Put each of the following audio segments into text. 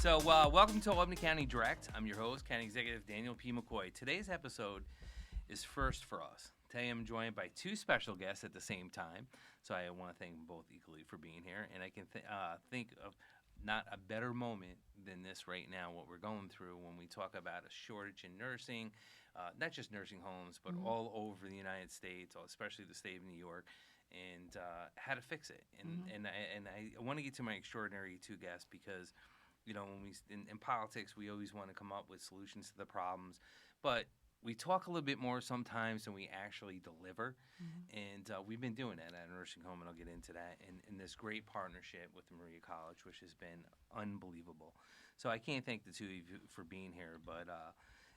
So, welcome to Albany County Direct. I'm your host, County Executive Daniel P. McCoy. Today's episode is first for us. Today I'm joined by two special guests at the same time, so I want to thank them both equally for being here. And I can think of not a better moment than this right now, what we're going through when we talk about a shortage in nursing, not just nursing homes, but all over the United States, especially the state of New York, and how to fix it. And I want to get to my extraordinary two guests because, you know, when we in politics, we always want to come up with solutions to the problems, but we talk a little bit more sometimes than we actually deliver, and we've been doing that at a nursing home, and I'll get into that, in this great partnership with the Maria College, which has been unbelievable. So I can't thank the two of you for being here, but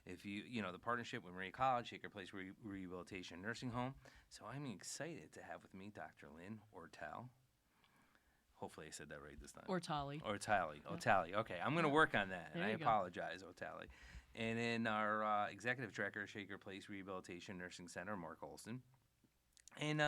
if you know, the partnership with Maria College, Shaker Place Rehabilitation Nursing Home, so I'm excited to have with me Dr. Lynn Ortale. Hopefully I said that right this time. Ortale. Ortale. Okay, I'm going to work on that, and I go. apologize, Ortale. And then our executive director, Shaker Place Rehabilitation Nursing Center, Mark Olsen. And,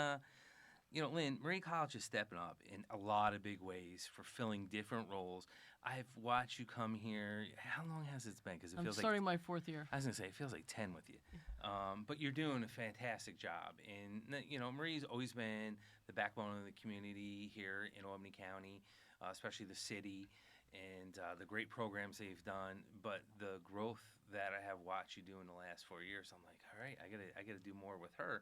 you know, Lynn, Maria College is stepping up in a lot of big ways for filling different roles. I've watched you come here. How long has it been? Because it feels starting my fourth year. I was going to say, it feels like 10 with you. But you're doing a fantastic job. And, you know, Maria's always been the backbone of the community here in Albany County, especially the city, and the great programs they've done. But the growth that I have watched you do in the last 4 years, I'm like, all right, I gotta do more with her,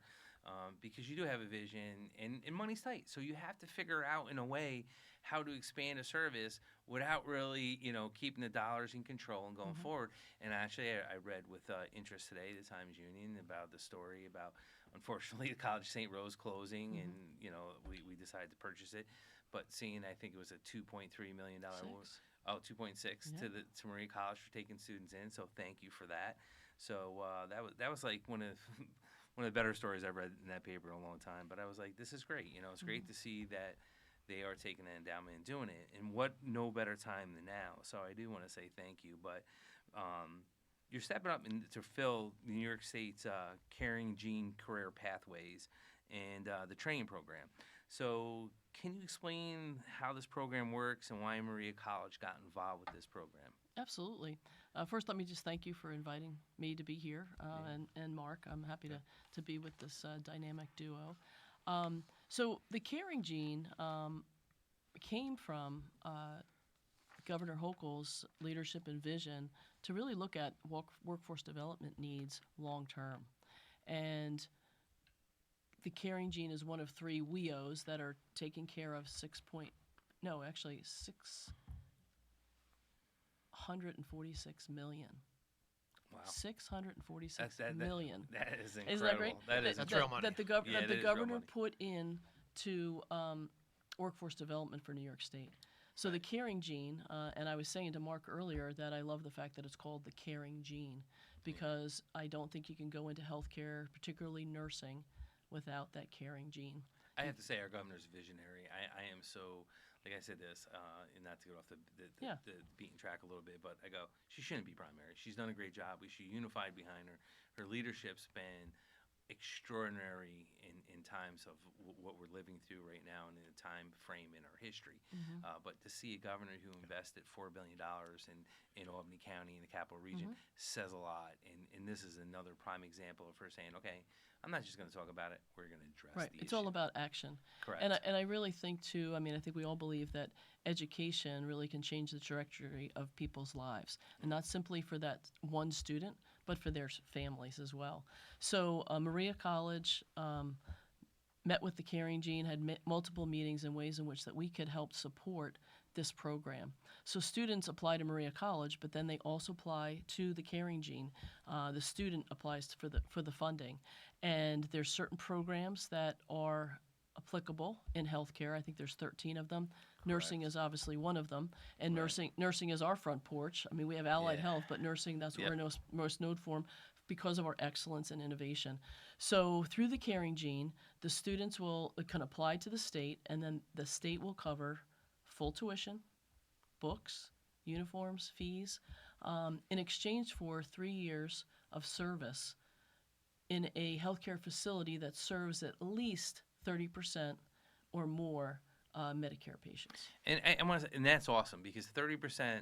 because you do have a vision, and money's tight, so you have to figure out in a way how to expand a service without really, you know, keeping the dollars in control and going forward. And actually, I read with interest today the Times Union about the story about, unfortunately, the College St. Rose closing, and you know, we decided to purchase it, but seeing, I think it was a $2.3 million. 2.6 to Maria College for taking students in. So thank you for that. So that was like one of the better stories I've read in that paper in a long time. But I was like, this is great. You know, it's great to see that they are taking an endowment and doing it. And what no better time than now. So I do want to say thank you. But you're stepping up to fill New York State's Caring Gene Career Pathways and the training program. So can you explain how this program works and why Maria College got involved with this program? Absolutely. First, let me just thank you for inviting me to be here, and Mark. I'm happy to be with this dynamic duo. So the Caring Gene came from Governor Hochul's leadership and vision to really look at workforce development needs long term. And the Caring Gene is one of three WEOs that are taking care of 646 million. Wow. 646 million. That is incredible. Isn't that great? That's real money. That the governor put in to workforce development for New York State. So the Caring Gene, and I was saying to Mark earlier that I love the fact that it's called the Caring Gene, because I don't think you can go into healthcare, particularly nursing, without that Caring Gene. I have to say, our governor's visionary. I am so, like I said this, and not to get off the beaten track a little bit, but I go, she shouldn't be primary. She's done a great job. We should unify behind her. Her leadership's been extraordinary in times of what we're living through right now and in a time frame in our history. But to see a governor who invested $4 billion in Albany County in the capital region says a lot. And this is another prime example of her saying, okay, I'm not just going to talk about it. We're going to address the issue. It's all about action. Correct. And I really think, too, I mean, I think we all believe that education really can change the trajectory of people's lives, and not simply for that one student, but for their families as well. So Maria College met with the Caring Gene, had multiple meetings and ways in which that we could help support this program. So students apply to Maria College, but then they also apply to the Caring Gene. The student applies for the funding, and there's certain programs that are applicable in healthcare. I think there's 13 of them. Correct. Nursing is obviously one of them, and nursing is our front porch. I mean, we have allied health, but nursing, that's what we're most known for because of our excellence and innovation. So through the Caring Gene, the students can apply to the state, and then the state will cover full tuition, books, uniforms, fees, in exchange for 3 years of service in a healthcare facility that serves at least 30% or more Medicare patients. And that's awesome, because 30%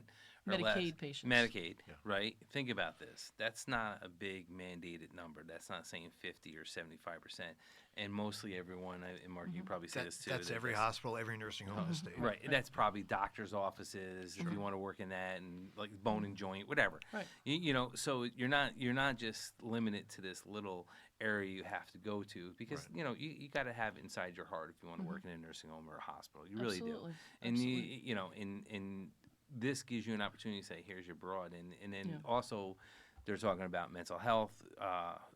or less. Medicaid patients. Medicaid, Yeah. right? Think about this. That's not a big mandated number. That's not saying 50 or 75%. And mostly everyone, and Mark, you probably say this too. That's every hospital, every nursing home in the state. Right. That's probably doctor's offices if you want to work in that, and like bone and joint, whatever. Right. You know, so you're not just limited to this little area you have to go to, because Right. you know you got to have inside your heart if you want to work in a nursing home or a hospital. You really Absolutely. do. And Absolutely. you know, in this gives you an opportunity to say, here's your broad, and then Yeah. also they're talking about mental health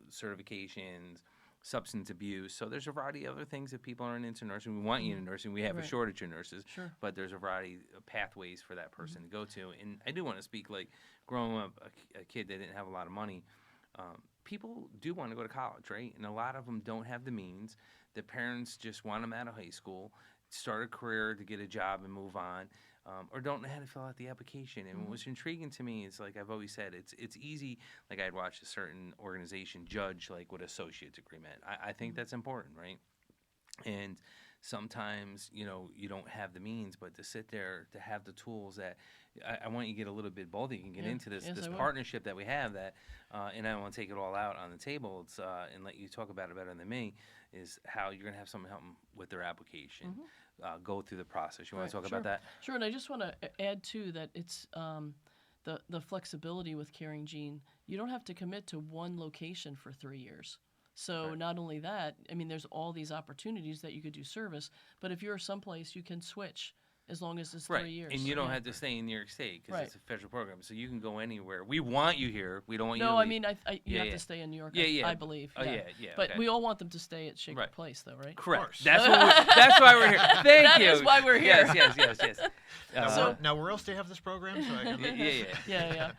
certifications, substance abuse. So there's a variety of other things that people aren't into nursing. We want you in nursing. We have a Right. shortage of nurses, Sure. but there's a variety of pathways for that person to go to. And I do want to speak, like, growing up a kid that didn't have a lot of money, people do want to go to college, right? And a lot of them don't have the means. The parents just want them out of high school, start a career to get a job and move on, or don't know how to fill out the application. And what's intriguing to me is, like I've always said, it's easy. Like, I'd watch a certain organization judge, like, what associate's agreement. I think that's important, right? And sometimes, you know, you don't have the means, but to sit there, to have the tools that I want you to get a little bit bold. You can get Yeah. into this Yes, I will. partnership that we have that, and I don't want to take it all out on the table. It's and let you talk about it better than me. Is how you're going to have someone help them with their application, go through the process. You want to Right, talk sure. about that? Sure, and I just want to add too that it's the flexibility with Caring Gene. You don't have to commit to one location for 3 years. So Right. not only that, I mean, there's all these opportunities that you could do service. But if you're someplace, you can switch as long as it's 3 years. And you don't Yeah. have to stay in New York State because Right. it's a federal program, so you can go anywhere. We want you here. We don't want you. No, to I leave. mean, you Yeah, have yeah. to stay in New York. Yeah. I believe. Oh, yeah. yeah. But okay. we all want them to stay at Shaker Right. Place, though, right? Correct. course. That's that's why we're here. Thank That you. is why we're here. Yes. Now, where else do you have this program? So I can... Yeah.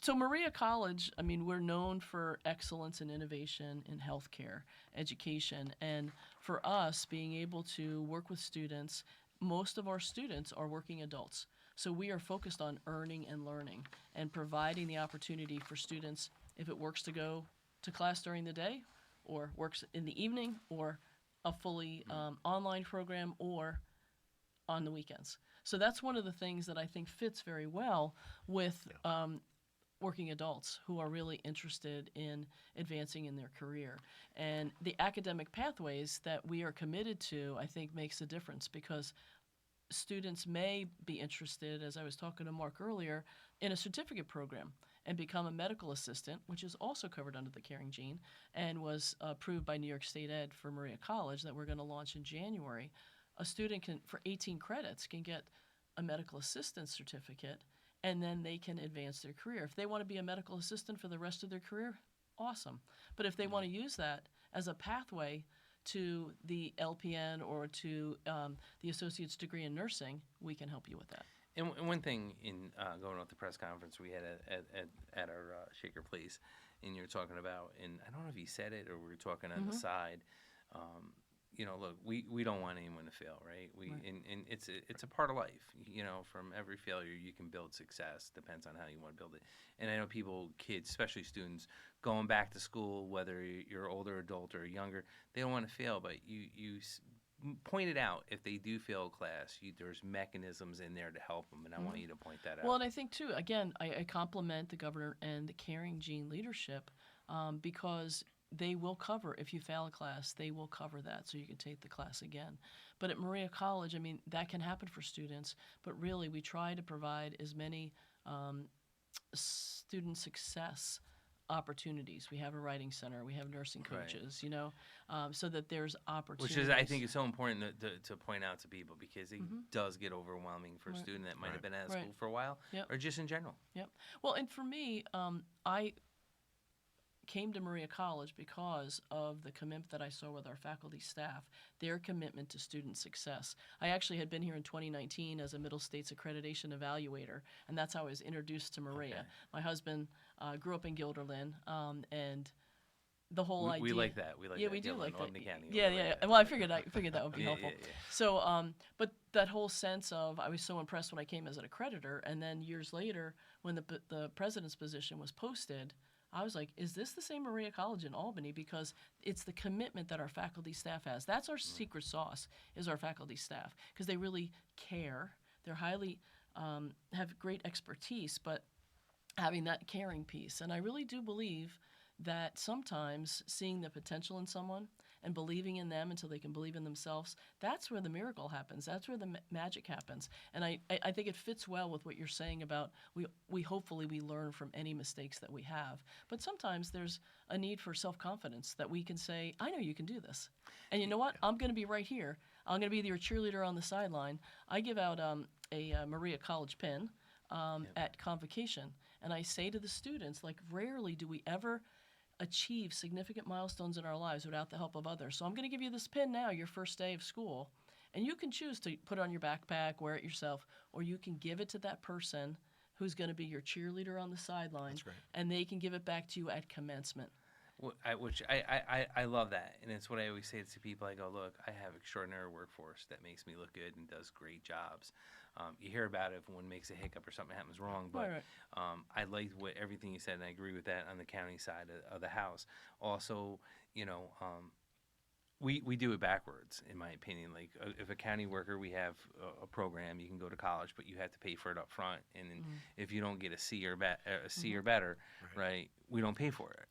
So Maria College, I mean, we're known for excellence and innovation in healthcare, education, and for us being able to work with students, most of our students are working adults. So we are focused on earning and learning and providing the opportunity for students, if it works to go to class during the day or works in the evening or a fully online program or on the weekends. So that's one of the things that I think fits very well with working adults who are really interested in advancing in their career. And the academic pathways that we are committed to, I think, makes a difference because students may be interested, as I was talking to Mark earlier, in a certificate program and become a medical assistant, which is also covered under the Caring Gene and was approved by New York State Ed for Maria College that we're going to launch in January. A student can, for 18 credits, can get a medical assistant certificate, and then they can advance their career. If they want to be a medical assistant for the rest of their career, awesome. But if they want to use that as a pathway to the LPN or to the associate's degree in nursing, we can help you with that. And one thing in going off the press conference we had at our Shaker Place, and you're talking about, and I don't know if you said it or we were talking on the side. You know, look, we don't want anyone to fail, right? And it's a part of life. You know, from every failure you can build success. Depends on how you want to build it. And I know kids, especially students, going back to school, whether you're older adult or younger, they don't want to fail. But you pointed out if they do fail a class, there's mechanisms in there to help them, and I want you to point that out. Well, and I think too, again, I compliment the governor and the Caring Gene leadership because they will cover, if you fail a class, they will cover that so you can take the class again. But at Maria College, I mean, that can happen for students, but really we try to provide as many student success opportunities. We have a writing center, we have nursing coaches, you know, so that there's opportunities. Which is, I think, is so important to point out to people because it does get overwhelming for a student that might have been out of school for a while or just in general. Yep. Well, and for me, I came to Maria College because of the commitment that I saw with our faculty staff, their commitment to student success. I actually had been here in 2019 as a Middle States Accreditation Evaluator, and that's how I was introduced to Maria. Okay. My husband grew up in Guilderland, and the whole idea. We like that. We like that. We do like that. Albany County. Yeah. Well, I figured that would be helpful. Yeah. So, but that whole sense of, I was so impressed when I came as an accreditor, and then years later, when the president's position was posted, I was like, is this the same Maria College in Albany? Because it's the commitment that our faculty staff has. That's our secret sauce, is our faculty staff, because they really care. They're highly have great expertise, but having that caring piece. And I really do believe that sometimes seeing the potential in someone and believing in them until they can believe in themselves, that's where the miracle happens. That's where the magic happens. And I think it fits well with what you're saying about we hopefully we learn from any mistakes that we have. But sometimes there's a need for self-confidence that we can say, I know you can do this. And you know what? I'm going to be right here. I'm going to be your cheerleader on the sideline. I give out a Maria College pin at convocation. And I say to the students, like, rarely do we ever achieve significant milestones in our lives without the help of others. So I'm going to give you this pin now, your first day of school. And you can choose to put it on your backpack, wear it yourself, or you can give it to that person who's going to be your cheerleader on the sideline. That's great. And they can give it back to you at commencement. Which I love that. And it's what I always say to people. I go, look, I have extraordinary workforce that makes me look good and does great jobs. You hear about it if one makes a hiccup or something happens wrong, but Right. I liked everything you said, and I agree with that on the county side of the house. Also, we do it backwards, in my opinion. Like, if a county worker, we have a program, you can go to college, but you have to pay for it up front. And then if you don't get a C or better, right, we don't pay for it.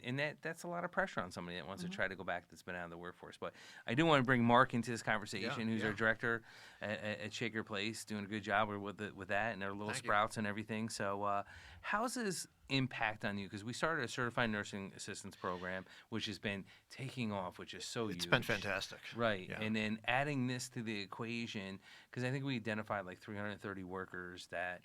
And that's a lot of pressure on somebody that wants to try to go back that's been out of the workforce. But I do want to bring Mark into this conversation, who's our director at Shaker Place, doing a good job with that and their little sprouts and everything. So how's this impact on you? Because we started a certified nursing assistance program, which has been taking off, which is so huge. It's been fantastic. Right. Yeah. And then adding this to the equation, because I think we identified like 330 workers that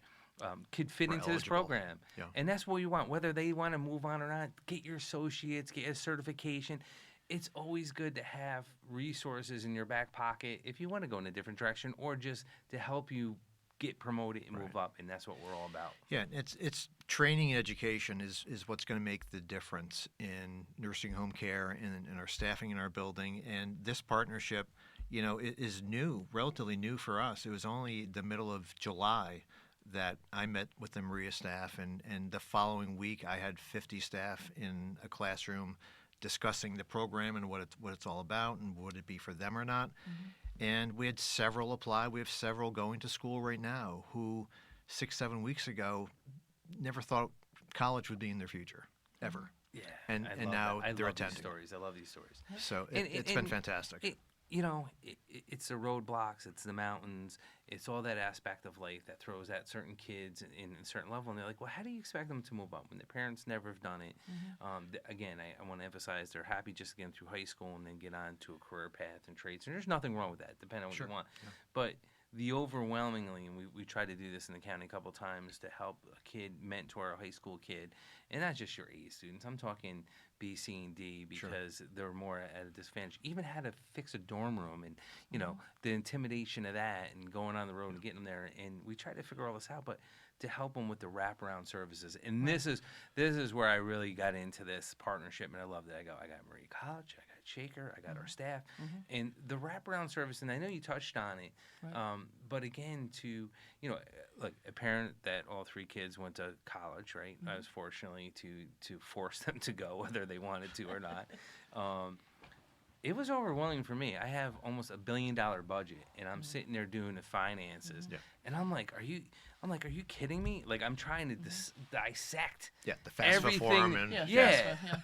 could fit into this program. Yeah. And that's what you want, whether they want to move on or not. Get your associates, get a certification. It's always good to have resources in your back pocket if you want to go in a different direction, or just to help you get promoted and move up, and that's what we're all about. Yeah, it's training and education is what's going to make the difference in nursing home care and in our staffing in our building. And this partnership, is new, relatively new for us. It was only the middle of July that I met with the Maria staff, and the following week I had 50 staff in a classroom discussing the program and what it's all about and would it be for them or not. And we had several apply. We have several going to school right now who 6-7 weeks ago never thought college would be in their future, ever. Yeah. And now they're attending. I love these stories. So it's been fantastic. It's the roadblocks, it's the mountains, it's all that aspect of life that throws at certain kids in a certain level. And they're like, well, how do you expect them to move up when their parents never have done it? Again, I want to emphasize they're happy just getting through high school and then get on to a career path and trades. And there's nothing wrong with that, depending on what you want. Yeah. But the overwhelmingly, and we tried to do this in the county a couple times to help a kid mentor a high school kid, and not just your A students. I'm talking B, C, and D, because they're more at a disadvantage. Even how to fix a dorm room, and the intimidation of that, and going on the road and getting them there. And we tried to figure all this out, but to help them with the wraparound services. And this is where I really got into this partnership, and I love that. I got Maria College, I got Shaker, I got our staff, and the wraparound service. And I know you touched on it, but again, look, a parent that all three kids went to college, right? I was fortunately to force them to go, whether they wanted to or not. It was overwhelming for me. I have almost $1 billion budget, and I'm sitting there doing the finances, and I'm like, are you kidding me? Like, I'm trying to dissect the FAFSA form and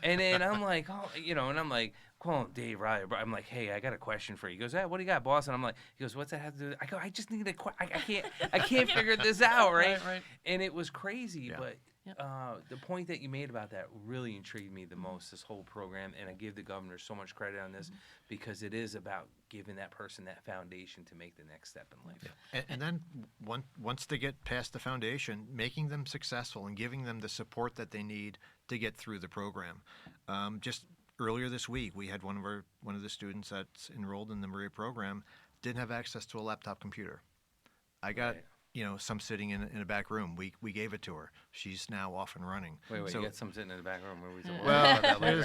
and then I'm like, and I'm like, calling Dave Riley. I'm like, hey, I got a question for you. He goes, what do you got, boss? And I'm like, he goes, what's that have to do? I go, I just need I can't figure this out, right? And it was crazy, but. The point that you made about that really intrigued me the most, this whole program, and I give the governor so much credit on this because it is about giving that person that foundation to make the next step in life. And then once they get past the foundation, making them successful and giving them the support that they need to get through the program. Just earlier this week, we had one of the students that's enrolled in the Maria program didn't have access to a laptop computer. I got some sitting in a back room. We gave it to her. She's now off and running. Wait, you got some sitting in the back room. Well,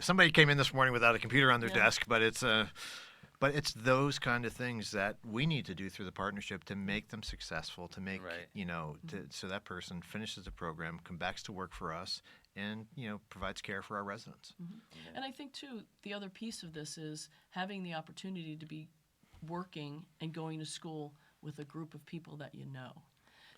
somebody came in this morning without a computer on their desk, but it's those kind of things that we need to do through the partnership to make them successful, to make so that person finishes the program, comes back to work for us, and provides care for our residents. And I think too, the other piece of this is having the opportunity to be working and going to school with a group of people that you know.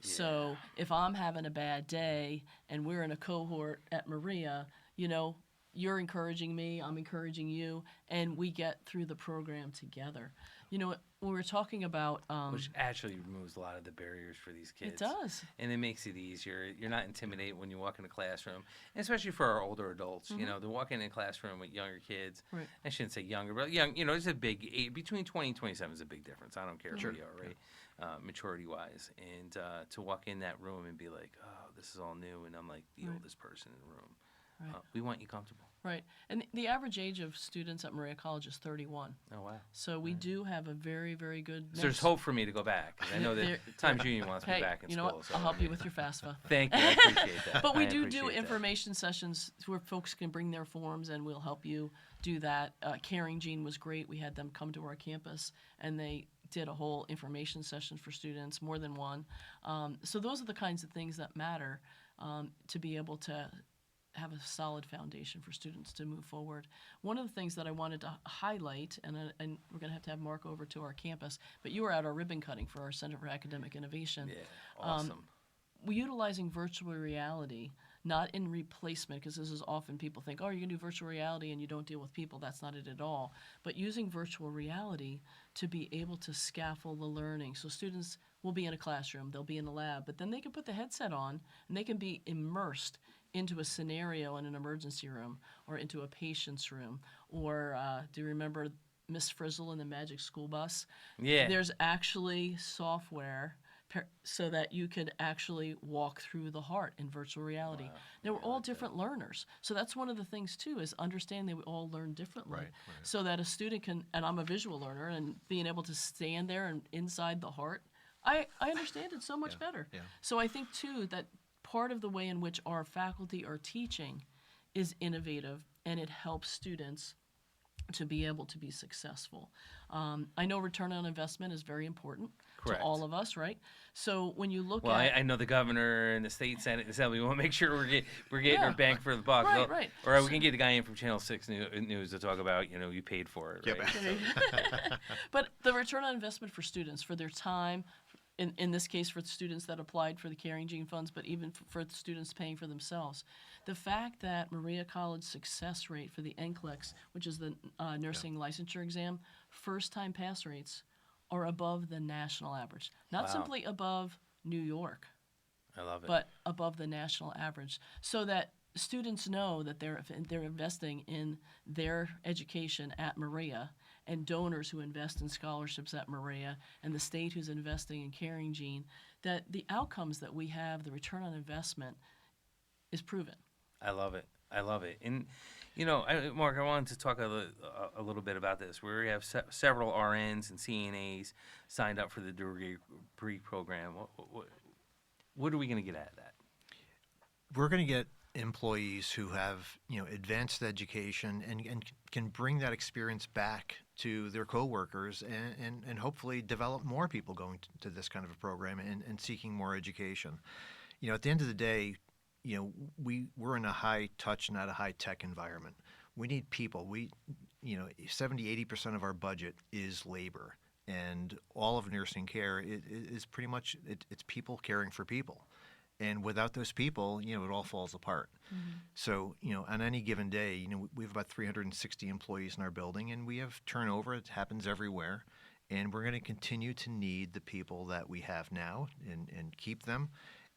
So if I'm having a bad day and we're in a cohort at Maria, you know, you're encouraging me, I'm encouraging you, and we get through the program together. You know, when we're talking about... which actually removes a lot of the barriers for these kids. It does. And it makes it easier. You're not intimidated when you walk in a classroom, and especially for our older adults. You know, they're walking in a classroom with younger kids. Right. I shouldn't say younger, but young. You know, there's a big age. Between 20 and 27 is a big difference. I don't care who you are, right? Maturity-wise. And to walk in that room and be like, oh, this is all new, and I'm like the oldest person in the room. Right. We want you comfortable. Right. And the average age of students at Maria College is 31. Oh, wow. So we do have a very, very good mix. So there's hope for me to go back, 'cause I know that Times Union wants me back in you school. know what? So I'll help you with your FAFSA. Thank you. I appreciate that. But we I do appreciate that. information sessions where folks can bring their forms, and we'll help you do that. Caring Gene was great. We had them come to our campus, and they did a whole information session for students, more than one. So those are the kinds of things that matter to be able to have a solid foundation for students to move forward. One of the things that I wanted to highlight, and we're going to have Mark over to our campus, but you were at our ribbon cutting for our Center for Academic Innovation. Yeah, awesome. We're utilizing virtual reality, not in replacement, because this is often people think, oh, you can do virtual reality and you don't deal with people. That's not it at all. But using virtual reality to be able to scaffold the learning. So students will be in a classroom, they'll be in a lab, but then they can put the headset on and they can be immersed into a scenario in an emergency room or into a patient's room. Or do you remember Miss Frizzle in the Magic School Bus? Yeah. There's actually software so that you could actually walk through the heart in virtual reality. Wow. Now, we're all different learners. So that's one of the things, too, is understanding that we all learn differently. Right. So that a student can, and I'm a visual learner, and being able to stand there and inside the heart, I understand it so much better. Yeah. So I think, too, that part of the way in which our faculty are teaching is innovative, and it helps students to be able to be successful. I know return on investment is very important Correct. to all of us, right? So when you look Well, at... I know the governor and the state senate and assembly want to make sure we're getting our bang for the buck. Right, right. Or we can get the guy in from Channel 6 News to talk about, you know, you paid for it, Yep. right? But the return on investment for students, for their time, in this case for the students that applied for the Caring Gene funds, but even for the students paying for themselves. The fact that Maria College success rate for the NCLEX, which is the nursing licensure exam, first-time pass rates are above the national average. Not Wow. simply above New York, I love it. but above the national average, so that students know that they're investing in their education at Maria, and donors who invest in scholarships at Maria, and the state who's investing in Caring Gene, that the outcomes that we have, the return on investment, is proven. I love it. I love it. And, you know, Mark, I wanted to talk a little bit about this. We have several RNs and CNAs signed up for the degree program. What are we going to get out of that? We're going to get employees who have, you know, advanced education and can bring that experience back to their coworkers and hopefully develop more people going to this kind of a program and seeking more education. You know, at the end of the day, you know, we're in a high touch, not a high tech environment. We need people. 70-80% of our budget is labor, and all of nursing care is pretty much it's people caring for people. And without those people, you know, it all falls apart. Mm-hmm. So, you know, on any given day, you know, we have about 360 employees in our building, and we have turnover. It happens everywhere. And we're going to continue to need the people that we have now and keep them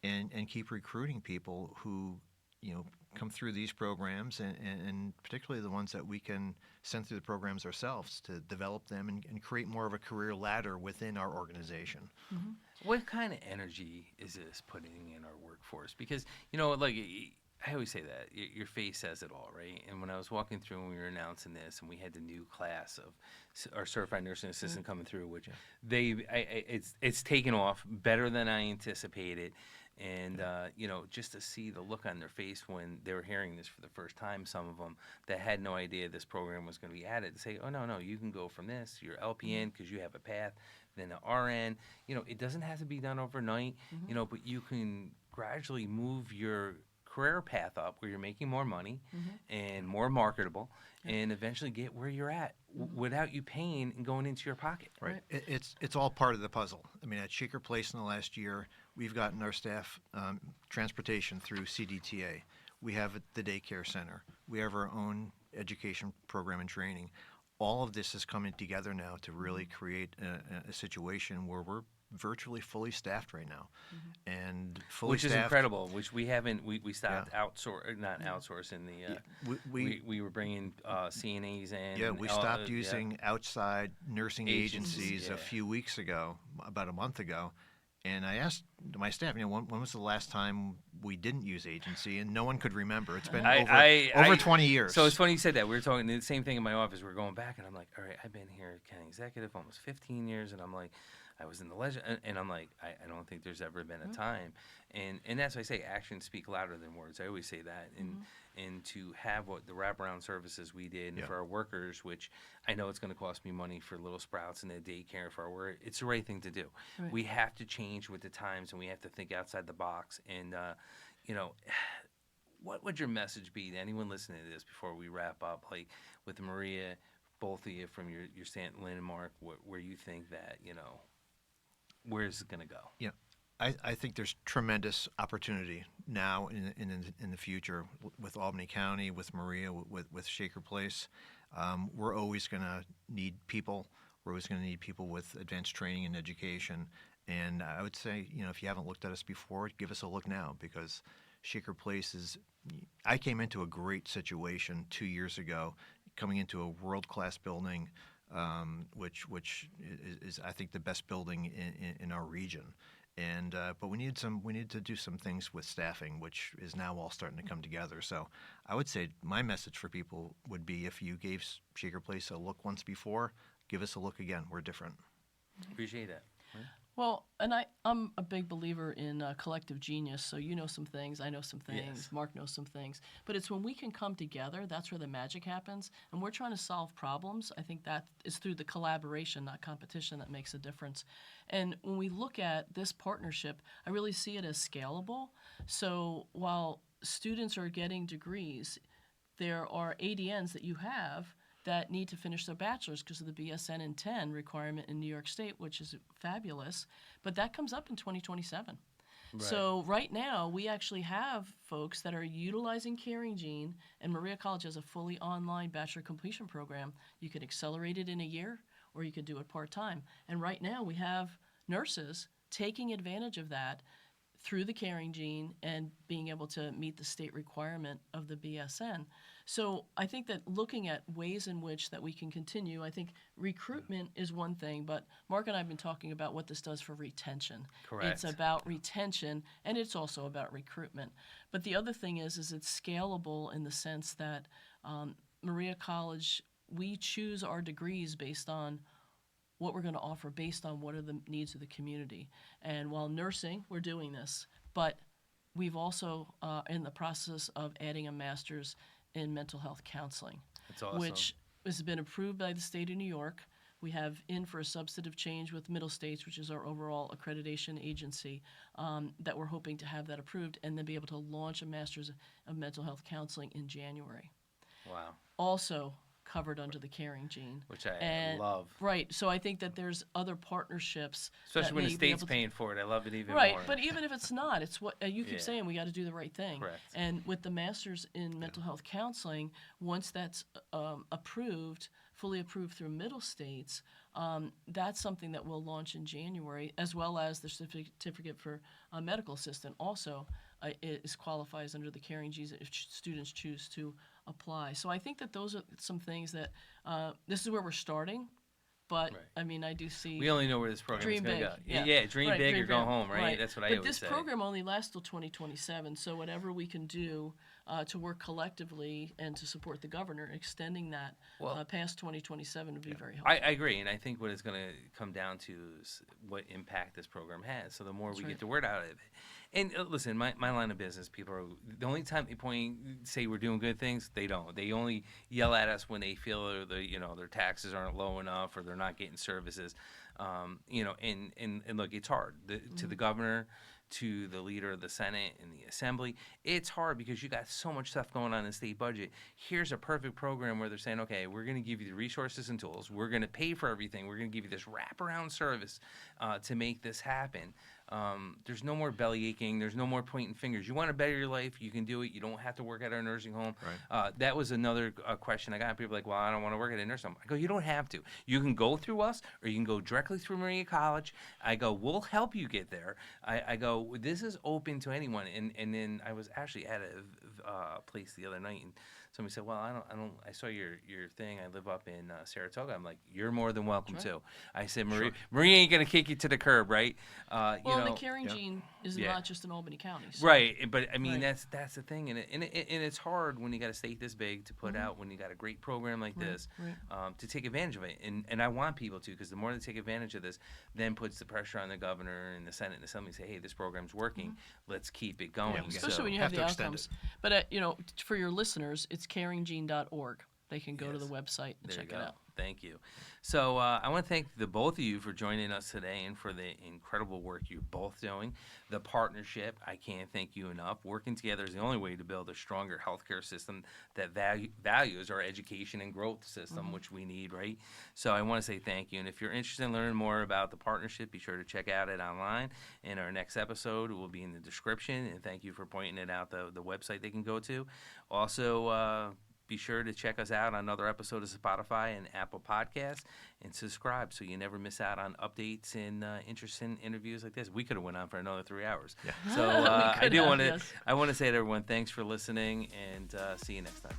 and keep recruiting people who, you know, come through these programs and particularly the ones that we can send through the programs ourselves to develop them and create more of a career ladder within our organization. Mm-hmm. What kind of energy is this putting in our workforce? Because, you know, like I always say that your face says it all, right? And when I was walking through and we were announcing this, and we had the new class of our certified nursing assistant coming through, which it's taken off better than I anticipated. And, you know, just to see the look on their face when they were hearing this for the first time, some of them that had no idea this program was going to be added, to say, oh, no, you can go from this, you're LPN because you have a path, then the RN. You know, it doesn't have to be done overnight, you know, but you can gradually move your career path up where you're making more money and more marketable, and eventually get where you're at without you paying and going into your pocket. Right. It's all part of the puzzle. I mean, at Shaker Place in the last year, we've gotten our staff transportation through CDTA. We have the daycare center. We have our own education program and training. All of this is coming together now to really create a situation where we're virtually fully staffed right now, and fully which is staffed, incredible. Which we haven't. We stopped outsourcing the. We were bringing CNAs in. Yeah, we stopped using outside nursing agencies a few weeks ago, about a month ago. And I asked my staff, when was the last time we didn't use agency? And no one could remember. It's been over 20 years. So it's funny you said that. We were talking the same thing in my office. We were going back, and I'm like, all right, I've been here county executive almost 15 years, and I'm like, I was in the and I'm like, I don't think there's ever been a time. And that's why I say actions speak louder than words. I always say that. And to have what the wraparound services we did and for our workers, which I know it's going to cost me money for Little Sprouts and the daycare for our work, it's the right thing to do. Right. We have to change with the times, and we have to think outside the box. And, what would your message be to anyone listening to this before we wrap up? Like with Maria, both of you from your stand, Lynn and Mark, where you think that, where's it going to go? Yeah. I think there's tremendous opportunity now in the future with Albany County, with Maria, with Shaker Place. We're always going to need people. We're always going to need people with advanced training and education. And I would say, if you haven't looked at us before, give us a look now, because Shaker Place is. I came into a great situation 2 years ago, coming into a world-class building, which is I think the best building in our region. And but we needed to do some things with staffing, which is now all starting to come together. So I would say my message for people would be, if you gave Shaker Place a look once before, give us a look again. We're different. Appreciate that. Well, and I'm a big believer in collective genius. So you know some things, I know some things, yes. Mark knows some things. But it's when we can come together, that's where the magic happens. And we're trying to solve problems. I think that is through the collaboration, not competition, that makes a difference. And when we look at this partnership, I really see it as scalable. So while students are getting degrees, there are ADNs that you have that need to finish their bachelor's because of the BSN in 10 requirement in New York State, which is fabulous. But that comes up in 2027. Right. So right now, we actually have folks that are utilizing Caring Gene, and Maria College has a fully online bachelor completion program. You could accelerate it in a year, or you could do it part-time. And right now, we have nurses taking advantage of that through the Caring Gene and being able to meet the state requirement of the BSN. So I think that looking at ways in which that we can continue, I think recruitment is one thing, but Mark and I have been talking about what this does for retention. Correct. It's about retention, and it's also about recruitment. But the other thing is it's scalable in the sense that Maria College, we choose our degrees based on what we're going to offer, based on what are the needs of the community. And while nursing, we're doing this, but we've also in the process of adding a master's in mental health counseling. That's awesome. Which has been approved by the state of New York. We have in for a substantive change with Middle States, which is our overall accreditation agency, that we're hoping to have that approved and then be able to launch a master's of mental health counseling in January. Wow. Also covered under the Caring Gene. Which I love. Right. So I think that there's other partnerships. Especially when the state's paying for it. I love it even more. Right. But even if it's not, it's what you keep saying, we got to do the right thing. Correct. And with the Masters in Mental Health Counseling, once that's approved, fully approved through Middle States, that's something that we'll launch in January, as well as the certificate for a medical assistant also qualifies under the Caring Gene if students choose to apply. So I think that those are some things that this is where we're starting, but right. I mean, I do see. We only know where this program is going to go. Yeah, dream big or go home, right? That's what I always say. But this program only lasts till 2027, so whatever we can do to work collectively and to support the governor, extending that past 2027 would be very helpful. I agree, and I think what it's going to come down to is what impact this program has. So the more we get the word out of it. And listen, my line of business, people are the only time they say we're doing good things, they don't. They only yell at us when they feel their taxes aren't low enough or they're not getting services. And look, it's hard to the governor, to the leader of the Senate and the Assembly. It's hard because you got so much stuff going on in the state budget. Here's a perfect program where they're saying, okay, we're going to give you the resources and tools. We're going to pay for everything. We're going to give you this wraparound service to make this happen. There's no more belly aching. There's no more pointing fingers. You want to better your life, you can do it. You don't have to work at our nursing home. Right. That was another question I got. People like, well, I don't want to work at a nursing home. I go, you don't have to. You can go through us, or you can go directly through Maria College. I go, we'll help you get there. I go, this is open to anyone. And then I was actually at a place the other night, and somebody said, well, I saw your thing. I live up in Saratoga. I'm like, you're more than welcome to. I said, Maria ain't going to kick you to the curb, right? Well, the caring gene is not just in Albany County. So. Right, but I mean, that's the thing. And it's hard when you got a state this big to put out, when you got a great program like this, to take advantage of it. And I want people to, because the more they take advantage of this, then puts the pressure on the governor and the Senate and the Assembly to say, hey, this program's working. Let's keep it going. Especially when you have the outcomes. But, for your listeners, it's caringgene.org. They can go to the website and check it out. Thank you. So I want to thank the both of you for joining us today and for the incredible work you're both doing. The partnership, I can't thank you enough. Working together is the only way to build a stronger healthcare system that values our education and growth system, which we need, right? So I want to say thank you. And if you're interested in learning more about the partnership, be sure to check out it online. And our next episode will be in the description. And thank you for pointing it out, the website they can go to. Also, be sure to check us out on another episode of Spotify and Apple Podcasts, and subscribe so you never miss out on updates and interesting interviews like this. We could have went on for another 3 hours. Yeah. So I want to say to everyone, thanks for listening, and see you next time.